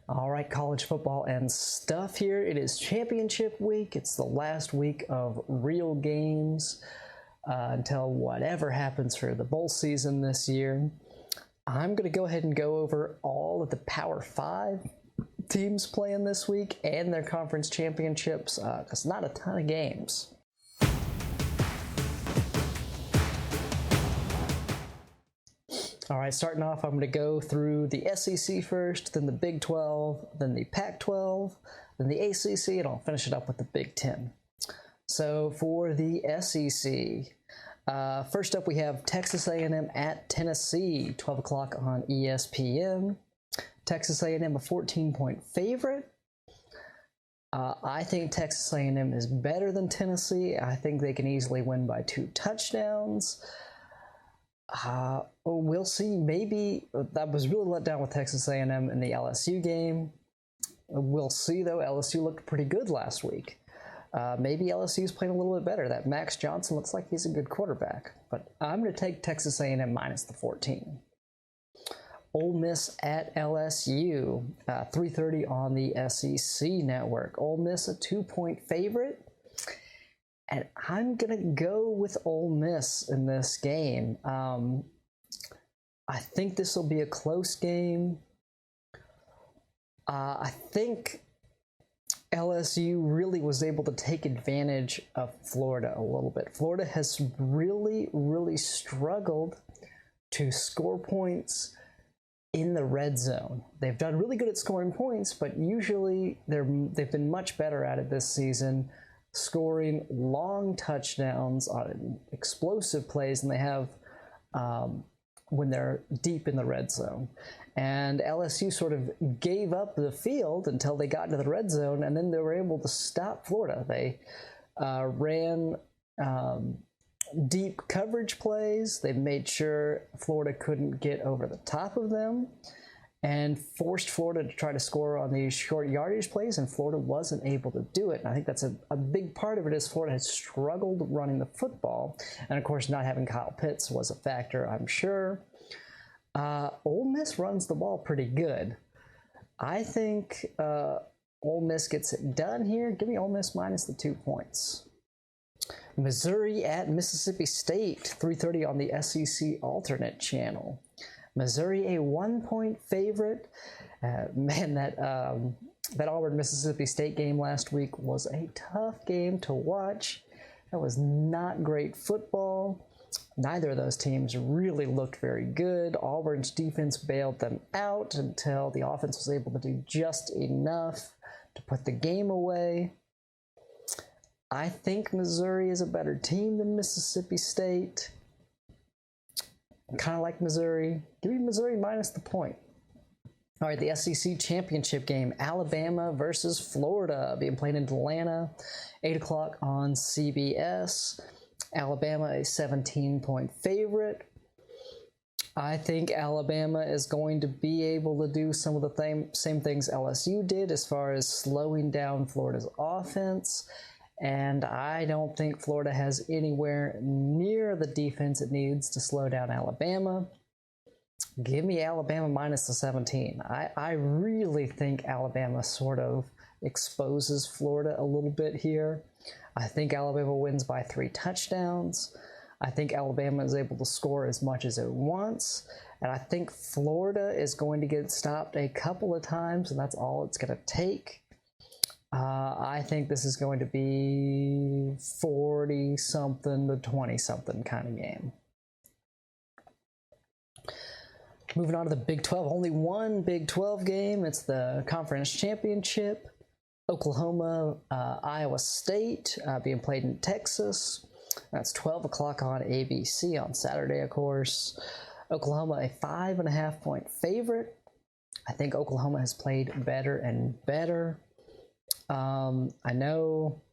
All right, college football and stuff here. It is championship week. It's the last week of real games until whatever happens for the bowl season this year. I'm going to go ahead and go over all of the Power 5 teams playing this week and their conference championships. It's not a ton of games. All right, starting off, I'm going to go through the SEC first, then the Big 12, then the Pac12, then the ACC, and I'll finish it up with the Big 10. So for the SEC, first up we have Texas A&M at Tennessee, 12 o'clock on ESPN. Texas A&M a 14-point favorite. I think Texas A&M is better than Tennessee. I think they can easily win by 2 touchdowns. We'll see. Maybe that was really let down with Texas A&M in the LSU game. We'll see, though. LSU looked pretty good last week. Maybe LSU's playing a little bit better. That Max Johnson looks like he's a good quarterback. But I'm going to take Texas A&M minus the 14. Ole Miss at LSU, 3:30 on the SEC network. Ole Miss a 2-point favorite. And I'm going to go with Ole Miss in this game. I think this will be a close game. I think LSU really was able to take advantage of Florida a little bit. Florida has really struggled to score points in the red zone. They've done really good at scoring points, but usually they've been much better at it this season, scoring long touchdowns on explosive plays than they have when they're deep in the red zone. And LSU sort of gave up the field until they got into the red zone, and then they were able to stop Florida. They ran deep coverage plays. They made sure Florida couldn't get over the top of them, and forced Florida to try to score on these short yardage plays, and Florida wasn't able to do it. And I think that's a big part of it is Florida has struggled running the football. And, of course, not having Kyle Pitts was a factor, I'm sure. Ole Miss runs the ball pretty good. I think Ole Miss gets it done here. Give me Ole Miss minus the 2 points. Missouri at Mississippi State, 3:30 on the SEC alternate channel. Missouri a 1-point favorite. Man, that Auburn-Mississippi State game last week was a tough game to watch. That was not great football. Neither of those teams really looked very good. Auburn's defense bailed them out until the offense was able to do just enough to put the game away. I think Missouri is a better team than Mississippi State. Kind of like Missouri. Give me Missouri minus the point. All right, the SEC championship game, Alabama versus Florida, being played in Atlanta, 8 o'clock on CBS. Alabama a 17-point favorite. I think Alabama is going to be able to do some of the same things LSU did as far as slowing down Florida's offense. And I don't think Florida has anywhere near the defense it needs to slow down Alabama. Give me Alabama minus the 17. I really think Alabama sort of exposes Florida a little bit here. I think Alabama wins by 3 touchdowns. I think Alabama is able to score as much as it wants. And I think Florida is going to get stopped a couple of times, and that's all it's going to take. I think this is going to be 40-something to 20-something kind of game. Moving on to the Big 12. Only one Big 12 game. It's the conference championship. Oklahoma, Iowa State being played in Texas. That's 12 o'clock on ABC on Saturday, of course. Oklahoma a 5.5-point favorite. I think Oklahoma has played better and better. I know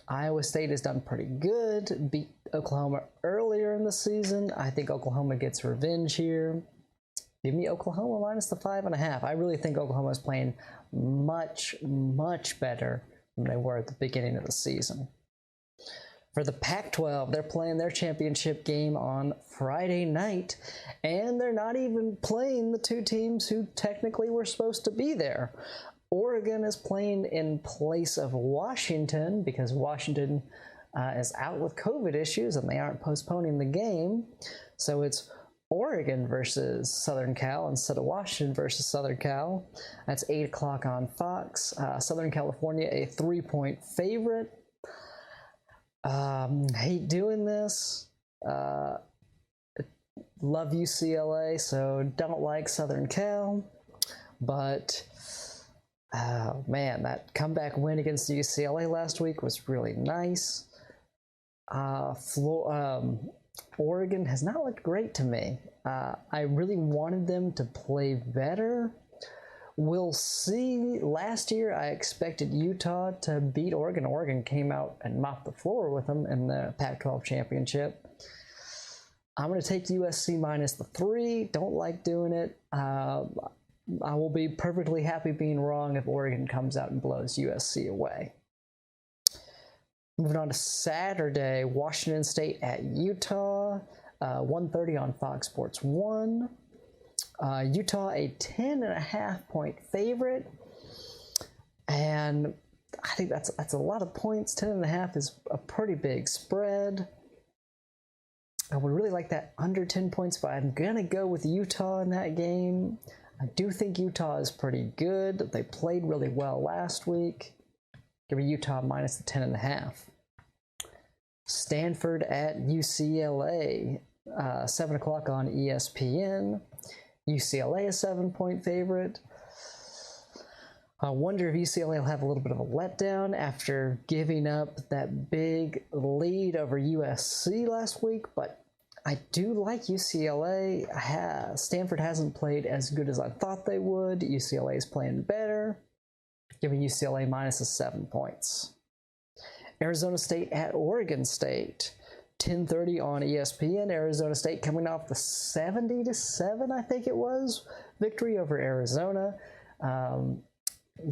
Iowa State has done pretty good, beat Oklahoma earlier in the season. I think Oklahoma gets revenge here. Give me Oklahoma minus the 5.5. I really think Oklahoma is playing much better than they were at the beginning of the season. For the Pac-12, they're playing their championship game on Friday night, and they're not even playing the two teams who technically were supposed to be there. Oregon is playing in place of Washington because Washington is out with COVID issues and they aren't postponing the game. So it's Oregon versus Southern Cal instead of Washington versus Southern Cal. That's 8 o'clock on Fox. Southern California, a 3-point favorite. Hate doing this. Love UCLA, so don't like Southern Cal. But, man, that comeback win against UCLA last week was really nice. Oregon has not looked great to me. I really wanted them to play better. We'll see. Last year, I expected Utah to beat Oregon. Oregon came out and mopped the floor with them in the Pac-12 championship. I'm going to take USC minus the 3. Don't like doing it. I will be perfectly happy being wrong if Oregon comes out and blows USC away. Moving on to Saturday, Washington State at Utah, 1:30 on Fox Sports 1. Utah, a 10.5-point favorite, and I think that's a lot of points. 10.5 is a pretty big spread. I would really like that under 10 points, but I'm gonna go with Utah in that game. I do think Utah is pretty good. They played really well last week. Give me Utah minus the 10.5. Stanford at UCLA, 7 o'clock on ESPN. UCLA a 7-point favorite. I wonder if UCLA will have a little bit of a letdown after giving up that big lead over USC last week, but I do like UCLA. Stanford hasn't played as good as I thought they would. UCLA is playing better. Give me UCLA minus the 7 points. Arizona State at Oregon State. 10:30 on ESPN. Arizona State coming off the 70-7, I think it was, victory over Arizona.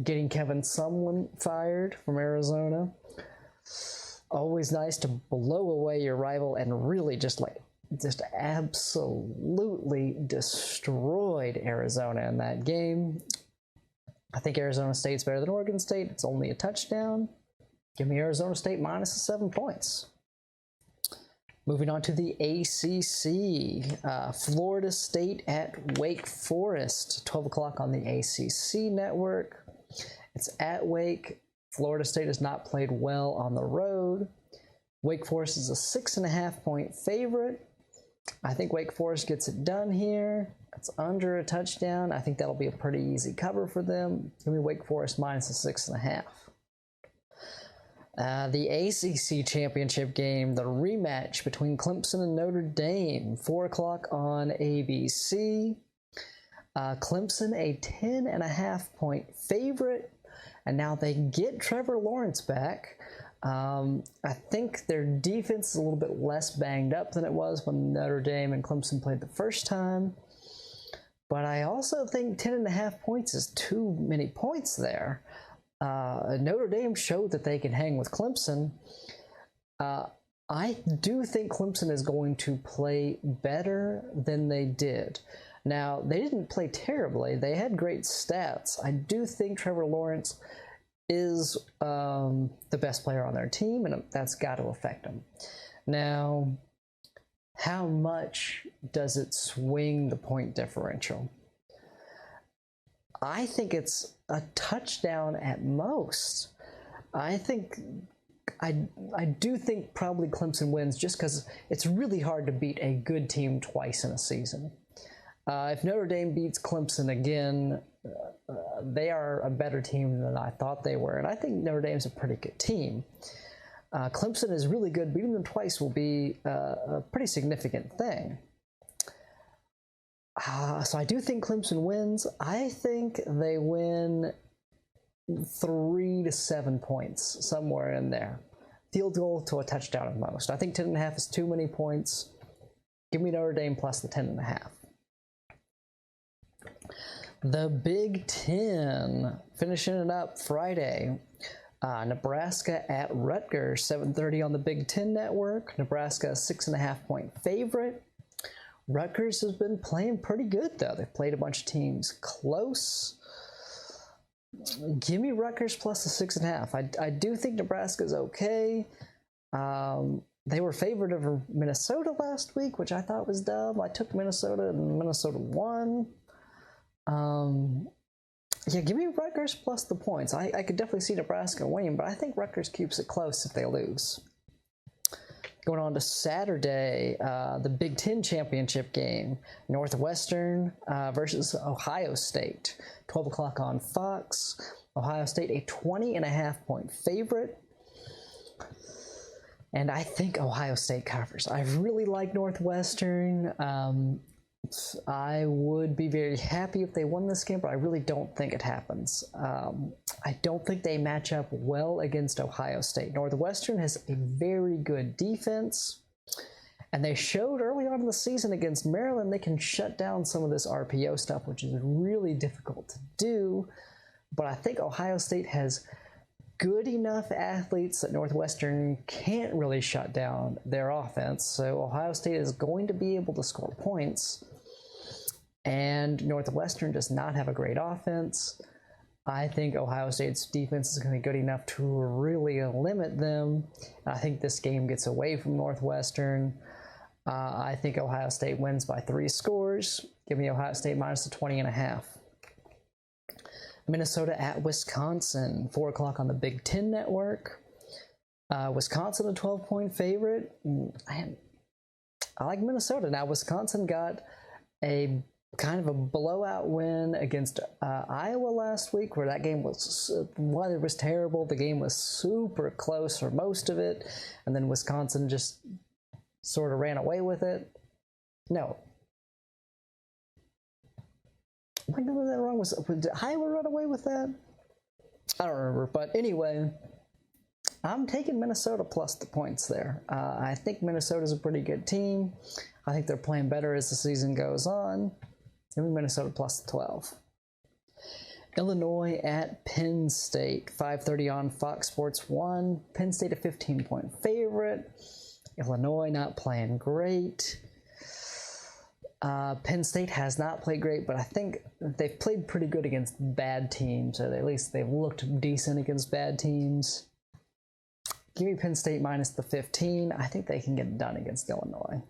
Getting Kevin Sumlin fired from Arizona. Always nice to blow away your rival and really just absolutely destroyed Arizona in that game. I think Arizona State's better than Oregon State. It's only a touchdown. Give me Arizona State minus the 7 points. Moving on to the ACC, Florida State at Wake Forest, 12 o'clock on the ACC network. It's at Wake. Florida State has not played well on the road. Wake Forest is a 6.5-point favorite. I think Wake Forest gets it done here. It's under a touchdown. I think that'll be a pretty easy cover for them. Give me Wake Forest minus the 6.5. The ACC championship game, the rematch between Clemson and Notre Dame, 4 o'clock on ABC. Clemson, a 10.5-point favorite, and now they get Trevor Lawrence back. I think their defense is a little bit less banged up than it was when Notre Dame and Clemson played the first time. But I also think 10.5 points is too many points there. Notre Dame showed that they can hang with Clemson. I do think Clemson is going to play better than they did. Now, they didn't play terribly. They had great stats. I do think Trevor Lawrence is the best player on their team, and that's got to affect them. Now, how much does it swing the point differential? I think it's a touchdown at most. I do think probably Clemson wins just because it's really hard to beat a good team twice in a season. If Notre Dame beats Clemson again, they are a better team than I thought they were, and I think Notre Dame's a pretty good team. Clemson is really good. Beating them twice will be a pretty significant thing. So I do think Clemson wins. I think they win 3 to 7 points, somewhere in there. Field goal to a touchdown at most. I think 10.5 is too many points. Give me Notre Dame plus the 10.5. The Big 10, finishing it up Friday. Nebraska at Rutgers, 7:30 on the Big Ten Network. Nebraska, 6.5-point favorite. Rutgers has been playing pretty good, though. They've played a bunch of teams close. Give me Rutgers plus the 6.5. I do think Nebraska's okay. They were favored over Minnesota last week, which I thought was dumb. I took Minnesota and Minnesota won. Yeah, give me Rutgers plus the points. I could definitely see Nebraska winning, but I think Rutgers keeps it close if they lose. Going on to Saturday, the Big Ten championship game, Northwestern versus Ohio State. 12 o'clock on Fox. Ohio State, a 20.5-point favorite. And I think Ohio State covers. I really like Northwestern. I would be very happy if they won this game, but I really don't think it happens. I don't think they match up well against Ohio State. Northwestern has a very good defense, and they showed early on in the season against Maryland they can shut down some of this RPO stuff, which is really difficult to do. But I think Ohio State has good enough athletes that Northwestern can't really shut down their offense. So Ohio State is going to be able to score points. And Northwestern does not have a great offense. I think Ohio State's defense is going to be good enough to really limit them. I think this game gets away from Northwestern. I think Ohio State wins by 3 scores. Give me Ohio State minus the 20.5. Minnesota at Wisconsin, 4 o'clock on the Big Ten Network. Wisconsin, a 12-point favorite. I like Minnesota. Now, Wisconsin got a kind of a blowout win against Iowa last week, where that game was, weather was terrible. The game was super close for most of it, and then Wisconsin just sort of ran away with it. No. Am I getting that wrong? Did Iowa run away with that? I don't remember, but anyway, I'm taking Minnesota plus the points there. I think Minnesota's a pretty good team. I think they're playing better as the season goes on. Give me Minnesota plus the 12. Illinois at Penn State, 5:30 on Fox Sports 1. Penn State a 15-point favorite. Illinois not playing great. Penn State has not played great, but I think they've played pretty good against bad teams, or at least they've looked decent against bad teams. Give me Penn State minus the 15. I think they can get it done against Illinois.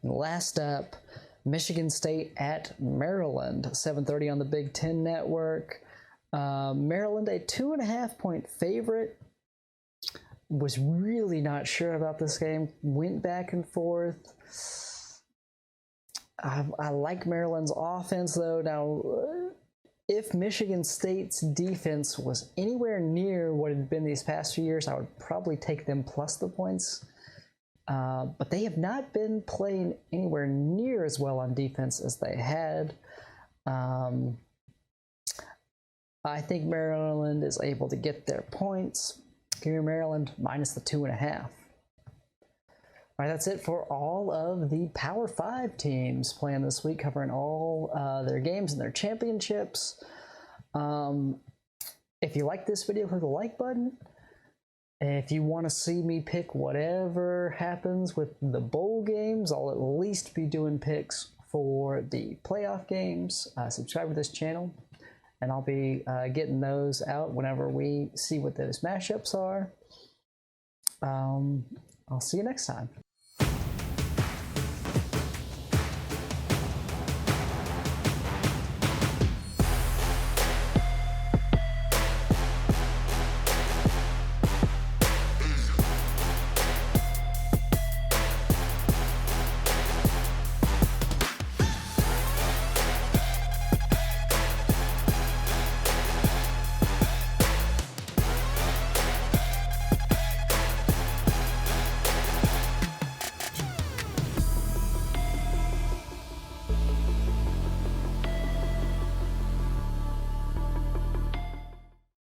And last up, Michigan State at Maryland, 7:30 on the Big Ten Network. Maryland, a 2.5-point favorite. Was really not sure about this game. Went back and forth. I like Maryland's offense, though. Now, if Michigan State's defense was anywhere near what it had been these past few years, I would probably take them plus the points. But they have not been playing anywhere near as well on defense as they had. I think Maryland is able to get their points. Give me Maryland minus the 2.5. All right, that's it for all of the Power 5 teams playing this week, covering all their games and their championships. If you like this video, click the like button. If you want to see me pick whatever happens with the bowl games, I'll at least be doing picks for the playoff games. Subscribe to this channel, and I'll be getting those out whenever we see what those mashups are. I'll see you next time.